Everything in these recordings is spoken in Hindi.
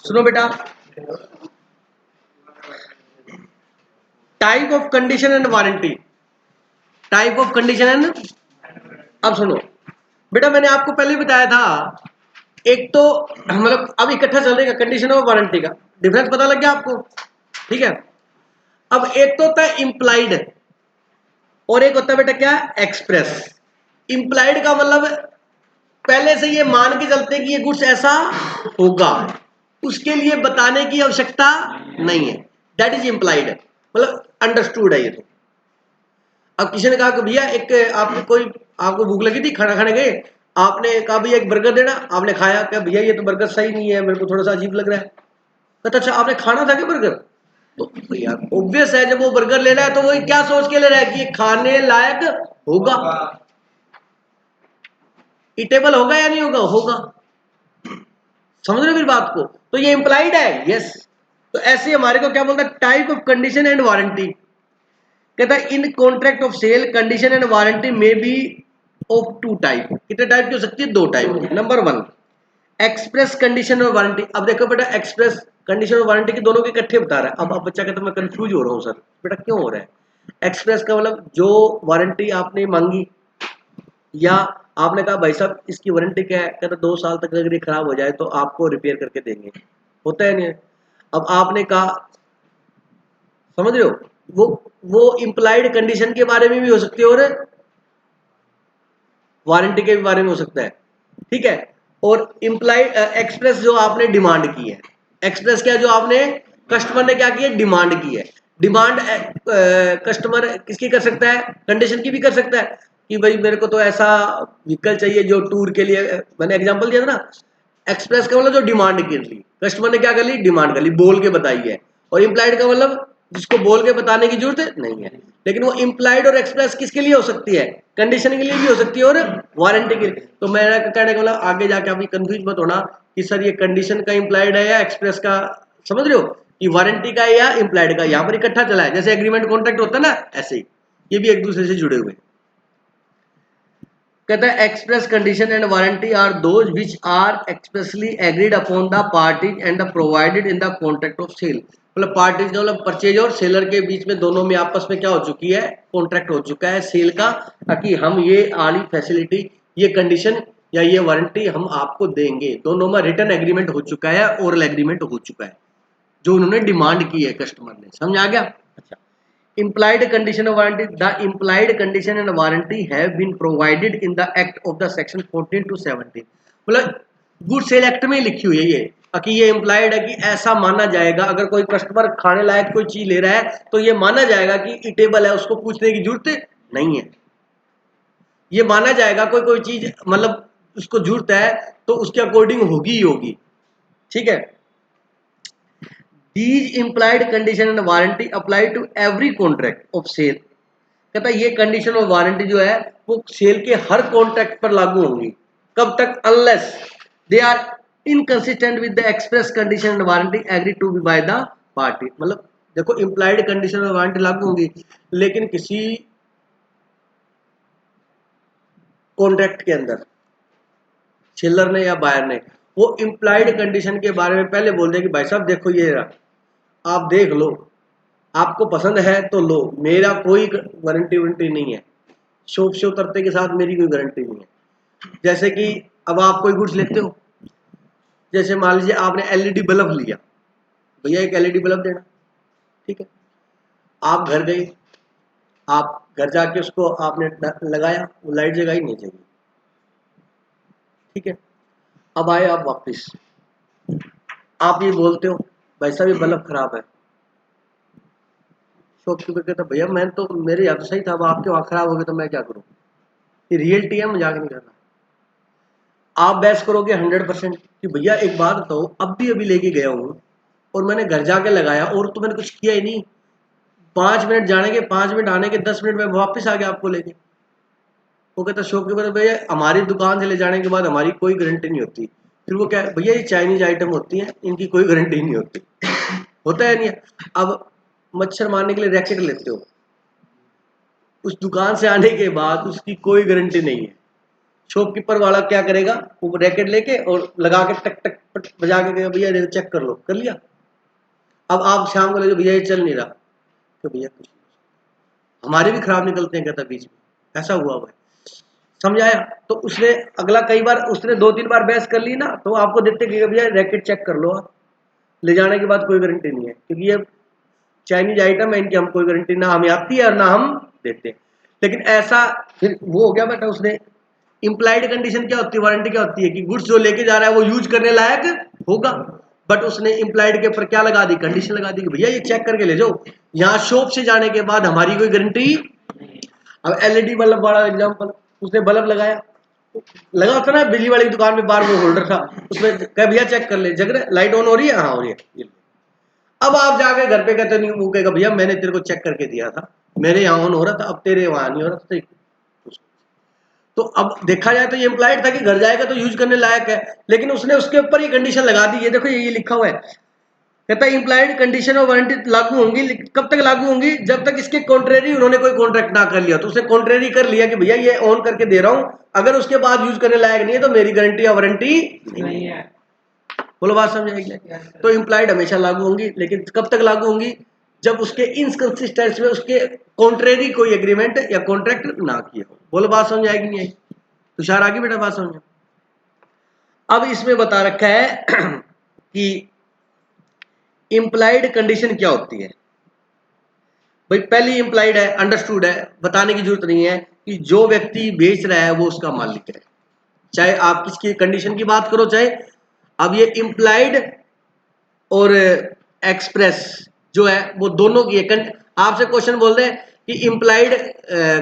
सुनो बेटा, type of condition and warranty, type of condition and, अब सुनो बेटा, मैंने आपको पहले ही बताया था, एक तो मतलब अब इकट्ठा चल रहा है कंडीशन और वारंटी का डिफरेंस पता लग गया आपको, ठीक है। अब एक तो होता है इंप्लाइड और एक होता है बेटा क्या, एक्सप्रेस। इंप्लाइड का मतलब पहले से ये मान के चलते हैं कि ये गुड्स ऐसा होगा, उसके लिए बताने की आवश्यकता नहीं है, दैट इज इंप्लाइड, मतलब अंडरस्टूड है ये तो। अब किसी ने कहा कि भैया एक आपने कोई, आपको भूख लगी थी, खाना खाने गए, आपने कहा भैया एक बर्गर देना, आपने खाया, क्या भैया ये तो बर्गर सही नहीं है, मेरे को थोड़ा सा अजीब लग रहा है। कहता अच्छा आपने खाना था क्या बर्गर? तो भैया ऑब्वियस है, जब वो बर्गर ले रहा है तो वो क्या सोच के ले रहा है कि ये खाने लायक होगा, ईटेबल होगा या नहीं होगा, होगा। समझ रहे हो मेरी बात को? तो ये इंप्लाइड है, यस। तो ऐसे हमारे को क्या बोलता है, type of condition and warranty. कहता है in contract of sale condition and warranty में बी ऑफ टू टाइप। कितने टाइप की हो सकती है? दो टाइप की। नंबर वन, एक्सप्रेस कंडीशन और वारंटी। अब देखो बेटा, एक्सप्रेस कंडीशन और वारंटी के दोनों के इकट्ठे बता रहा है। अब बच्चा कहता है मैं कंफ्यूज हो रहा हूँ सर। बेटा क्यों हो रहा है? एक्सप्रेस का मतलब जो वारंटी आपने मांगी, या आपने कहा भाई साहब इसकी वारंटी क्या है, कहता 2 साल तक अगर ये खराब हो जाए तो आपको रिपेयर करके देंगे, होता है नहीं। अब आपने कहा, समझ रहे हो, वो इंप्लाइड कंडीशन के बारे में भी हो सकती है और वारंटी के भी बारे में हो सकता है, ठीक है। और इंप्लाइड एक्सप्रेस जो आपने डिमांड की है, एक्सप्रेस क्या, जो आपने कस्टमर ने क्या किया, डिमांड की है। डिमांड कस्टमर किसकी कर सकता है? कंडीशन की भी कर सकता है कि भाई मेरे को तो ऐसा व्हीकल चाहिए जो टूर के लिए, मैंने एग्जांपल दिया था ना। एक्सप्रेस का मतलब जो डिमांड की थी, कस्टमर ने क्या कर ली, डिमांड कर ली, बोल के बताई है। और इम्प्लाइड का मतलब जिसको बोल के बताने की जरूरत नहीं है। लेकिन वो इम्प्लाइड और एक्सप्रेस किसके लिए हो सकती है? कंडीशन के लिए भी हो सकती है और वारंटी के लिए। तो मेरा कहने का मतलब आगे जाके आप कंफ्यूज मत होना कि सर ये कंडीशन का इम्प्लाइड है या एक्सप्रेस का, समझ रहे हो, कि वारंटी का है या इम्प्लाइड का। यहाँ पर इकट्ठा चला है, जैसे एग्रीमेंट कॉन्ट्रैक्ट होता है ना, ऐसे ही ये भी एक दूसरे से जुड़े हुए। कहता है express condition and warranty are those which are expressly agreed upon the parties and provided in the contract of sale. मतलब पार्टीज का मतलब परचेज और सेलर के बीच में दोनों में आपस में क्या हो चुकी है, कॉन्ट्रैक्ट हो चुका है सेल का, ताकि हम ये वाली फैसिलिटी, ये कंडीशन या ये वारंटी हम आपको देंगे। दोनों में रिटर्न एग्रीमेंट हो चुका है, ओरल एग्रीमेंट हो चुका है, जो उन्होंने डिमांड की है कस्टमर ने। समझ आ गया? अच्छा, implied condition of warranty, the implied condition and warranty have been provided in the act of the section 14 to 17। मतलब गुड सेल एक्ट में लिखी हुई है ये, कि ये इम्प्लाइड है कि ऐसा माना जाएगा अगर कोई कस्टमर खाने लायक कोई चीज ले रहा है तो ये माना जाएगा कि इटेबल है, उसको पूछने की जरूरत नहीं है। ये माना जाएगा कोई कोई चीज मतलब उसको जरूरत है तो उसके अकॉर्डिंग होगी ही होगी, ठीक है। These implied condition and warranty apply to every contract of sale। कहता है ये कंडीशन और वारंटी जो है वो सेल के हर कॉन्ट्रैक्ट पर लागू होंगी। कब तक? Unless they are inconsistent with the express condition and warranty agree to be by the party. मतलब देखो इंप्लाइड कंडीशन और वारंटी लागू होंगी, लेकिन किसी कॉन्ट्रैक्ट के अंदर सेलर ने या बायर ने वो इंप्लाइड कंडीशन के बारे में पहले बोल दे कि भाई साहब देखो ये रहा, आप देख लो, आपको पसंद है तो लो, मेरा कोई वारंटी वारंटी नहीं है, शॉप से उतरते के साथ मेरी कोई गारंटी नहीं है। जैसे कि अब आप कोई गुड्स लेते हो, जैसे मान लीजिए आपने एलईडी बल्ब लिया, भैया एक एलईडी बल्ब देना, ठीक है। आप घर गए, आप घर जाके उसको आपने लगाया, वो लाइट जगाई नहीं चाहिए, ठीक है। अब आए आप वापस, आप ये बोलते हो भाई साहब ये बल्ब खराब है। शॉपकीपर कहता भैया मैं तो, मेरे यहाँ तो सही था, अब आपके वहाँ खराब हो गया तो मैं क्या करूँ? ये रियलिटी है, मजाक नहीं करना। आप बहस करोगे 100% कि भैया एक बात बताओ, अब भी अभी लेके गया हूँ और मैंने घर जाके लगाया और तो मैंने कुछ किया ही नहीं, 5 मिनट जाने के 5 मिनट आने के 10 मिनट में वापस आ गया आपको लेके। वो कहता शॉपकीपर भैया हमारी दुकान से ले जाने के बाद हमारी कोई गारंटी नहीं होती। फिर वो क्या है, भैया ये चाइनीज आइटम होती है, इनकी कोई गारंटी नहीं होती। होता है नहीं है? अब मच्छर मारने के लिए रैकेट लेते हो, उस दुकान से आने के बाद उसकी कोई गारंटी नहीं है। शॉपकीपर वाला क्या करेगा, वो रैकेट लेके और लगा के टक टक बजा के कहेगा भैया चेक कर लो, कर लिया। अब आप शाम को ले भैया ये चल नहीं रहा, तो भैया कुछ हमारे भी खराब निकलते हैं, कहता बीच में ऐसा हुआ है, समझाया। तो उसने अगला कई बार उसने 2-3 बार बहस कर ली ना, तो आपको देखते कि भैया रैकेट चेक कर लो, ले जाने के बाद कोई गारंटी नहीं है, क्योंकि ये चाइनीज आइटम है, इनकी हम कोई गारंटी ना हमें आती है और ना हम देते। लेकिन ऐसा फिर वो हो गया बेटा, उसने इम्प्लाइड कंडीशन क्या होती है, वारंटी क्या होती है कि गुड्स जो लेके जा रहा है वो यूज करने लायक होगा, बट उसने इम्प्लाइड के ऊपर क्या लगा दी, कंडीशन लगा दी कि भैया ये चेक करके ले जाओ, यहाँ शॉप से जाने के बाद हमारी कोई गारंटी। अब एलईडी बल्ब वाला एग्जांपल, उसने बल्ब लगाया, लगा होता ना बिजली वाली की दुकान में बार वो होल्डर था, उसमें कह भैया चेक कर ले, जग रहा लाइट ऑन हो रही है, हाँ हो रही है। अब आप जाके घर पे कहते नहीं, वो कहेगा भैया मैंने तेरे को चेक करके दिया था, मेरे यहाँ ऑन हो रहा था, अब तेरे वहां नहीं हो रहा था। तो अब देखा जाए तो ये इम्प्लाइड था कि घर जाएगा तो यूज करने लायक है, लेकिन उसने उसके ऊपर ये कंडीशन लगा दी, ये देखो ये लिखा हुआ है, कहता है इम्प्लाइड कंडीशन और वारंटी लागू होंगी, कब तक लागू होंगी, जब तक इसके कॉन्ट्रेरी उन्होंने कोई कॉन्ट्रैक्ट ना कर लिया। तो उसने कॉन्ट्रेरी कर लिया कि भैया ये ऑन करके दे रहा हूं, अगर उसके बाद यूज करने लायक नहीं है तो मेरी गारंटी या वारंटी नहीं है। बोलो बात समझ आएगी। तो इम्प्लाइड हमेशा लागू होंगी, लेकिन कब तक लागू होंगी, जब उसके इनकंसिस्टेंस में उसके कॉन्ट्रेरी कोई एग्रीमेंट या कॉन्ट्रैक्ट ना किया हो। बोलो बात समझ आएगी नहीं आएगी, तुषार आगे बेटा बात समझो। अब इसमें बता रखा है कि इम्प्लाइड कंडीशन क्या होती है। भाई पहली इम्प्लाइड है, अंडरस्टूड है, बताने की जरूरत नहीं है कि जो व्यक्ति बेच रहा है वो उसका मालिक है, चाहे आप किसकी कंडीशन की बात करो चाहे। अब ये इम्प्लाइड और एक्सप्रेस जो है वो दोनों की है। आपसे क्वेश्चन बोल रहे हैं कि इम्प्लाइड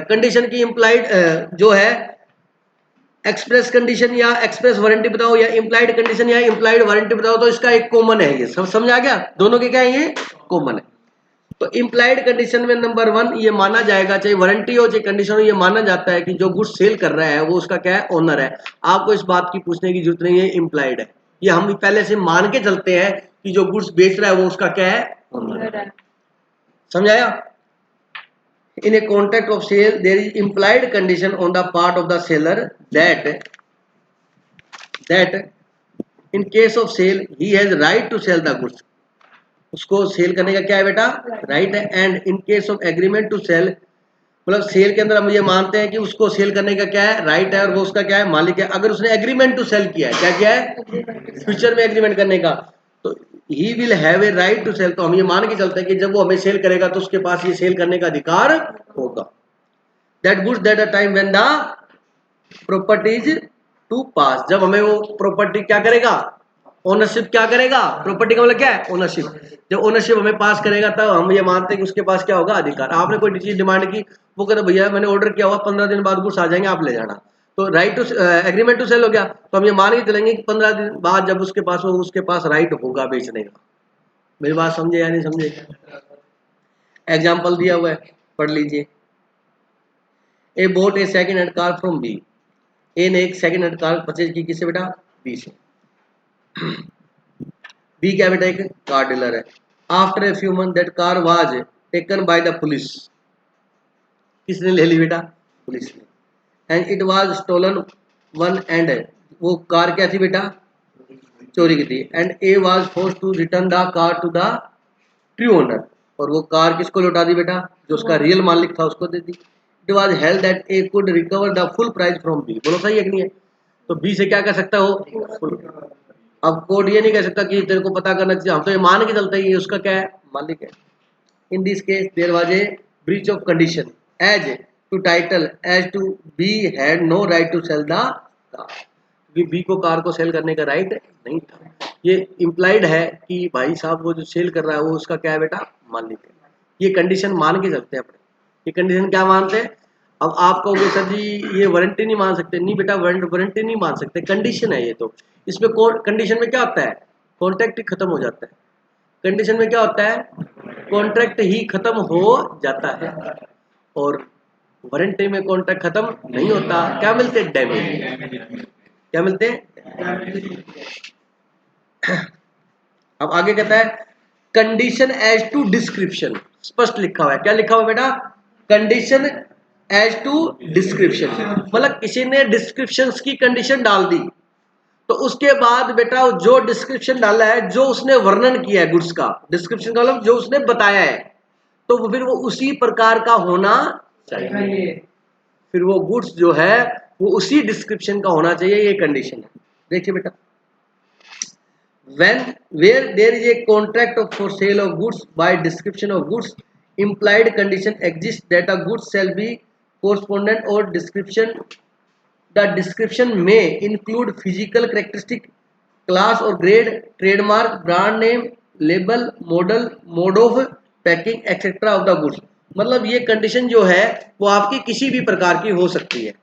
कंडीशन की इम्प्लाइड जो है एक्सप्रेस कंडीशन या एक्सप्रेस वारंटी बताओ, या इम्प्लाइड कंडीशन या इम्प्लाइड वारंटी बताओ, तो इसका एक कॉमन है, ये सब समझ आ गया, दोनों के क्या है ये कॉमन है। तो इम्प्लाइड कंडीशन में नंबर 1 ये माना जाएगा, चाहे वारंटी हो चाहे कंडीशन हो, ये माना जाता है कि जो गुड्स सेल कर रहा है वो उसका क्या है, ओनर है। आपको इस बात की पूछने की जरूरत नहीं है, इम्प्लाइड है, ये हम पहले से मान के चलते हैं कि जो गुड्स बेच रहा है वो उसका क्या है, ओनर है। समझाया। In a contract of sale, there is implied condition on the part of the seller that in case of sale he has right to sell the goods. उसको सेल करने का क्या है बेटा, राइट है। And in case of agreement to sell, मतलब सेल के अंदर हम ये मानते हैं कि उसको सेल करने का क्या है, राइट है, और वो उसका क्या है, मालिक है। अगर उसने एग्रीमेंट टू सेल किया है, क्या किया है, फ्यूचर में एग्रीमेंट करने का, तो he will have a right to sell. तो हम ये मान के चलते हैं कि जब वो हमें सेल करेगा तो उसके पास ये सेल करने का अधिकार होगा। That goods that a time when the property is to pass, जब हमें वो प्रॉपर्टी क्या करेगा, ओनरशिप क्या करेगा, प्रॉपर्टी का मतलब क्या है, ओनरशिप। जब ओनरशिप हमें पास करेगा तब हम ये मानते हैं कि उसके पास क्या होगा, अधिकार। आपने कोई चीज डिमांड की, वो कहता भैया मैंने ऑर्डर किया हुआ 15 दिन बाद गुड्स आ जाएंगे, आप ले जाना, तो right to agreement to sell हो गया। तो हम ये मान के चलेंगे कि 15 दिन बाद जब उसके पास हो, उसके पास राइट होगा बेचने का। मेरी बात समझे या नहीं समझे। एग्जाम्पल दिया हुआ है, पढ़ लीजिए। A bought a second hand car from B, A ने एक सेकंड हैंड कार परचेज की, किससे बेटा, बी से। बी क्या बेटा, एक कार डीलर है। After a few month that car was taken by the police, किसने ले ली बेटा, पुलिस ने। And it was stolen one, एंड वो कार क्या थी बेटा, चोरी की थी। And A was forced to return the car to the true owner, और वो कार किसको लौटा दी बेटा, जो उसका रियल मालिक था उसको दे दी। It was held that A could recover the full price from B, बोलो सही है कि नहीं है। तो बी से क्या कर सकता हो, फुल। अब कोर्ट ये नहीं कह सकता कि तेरे को पता करना चाहिए, हम तो ये मान के चलते हैं ये उसका क्या है, मालिक है। In this case there was a breach of condition as to title as to B had no right to sell the car, क्योंकि बी को कार को सेल करने का राइट नहीं था। ये इम्प्लाइड है कि भाई साहब वो जो सेल कर रहा है वो उसका क्या है बेटा, मालिक है। ये कंडीशन मान के चलते हैं अपने, ये कंडीशन क्या मानते हैं। अब आप कहोगे सर जी ये वारंटी नहीं मान सकते, नहीं बेटा वारंटी नहीं मान सकते, कंडीशन है ये। तो इसमें कंडीशन में क्या होता है, कॉन्ट्रैक्ट ही खत्म हो जाता है। कंडीशन में क्या होता है, कॉन्ट्रैक्ट ही खत्म हो जाता है, और वारंटी में कॉन्ट्रैक्ट खत्म नहीं होता। क्या मिलते हैं, डैमेज। क्या मिलते हैं। अब आगे कहता है कंडीशन एज टू डिस्क्रिप्शन, स्पष्ट लिखा हुआ है, क्या लिखा हुआ है बेटा, कंडीशन एज टू डिस्क्रिप्शन, मतलब किसी ने डिस्क्रिप्शन की कंडीशन डाल दी, तो उसके बाद बेटा जो डिस्क्रिप्शन डाला है, जो उसने वर्णन किया है गुड्स का, डिस्क्रिप्शन का मतलब जो उसने बताया है, तो फिर वो उसी प्रकार का होना चाहिए। फिर वो गुड्स जो है वो उसी डिस्क्रिप्शन का होना चाहिए, ये कंडीशन है। देखिए बेटा, when where there is a contract for sale of goods by description of goods, implied condition exists that a goods shall be correspondent or description. The description may include physical characteristic, class or grade, trademark, brand name, label, model, mode of packing, etc. of the goods। मतलब ये कंडीशन जो है वो आपकी किसी भी प्रकार की हो सकती है।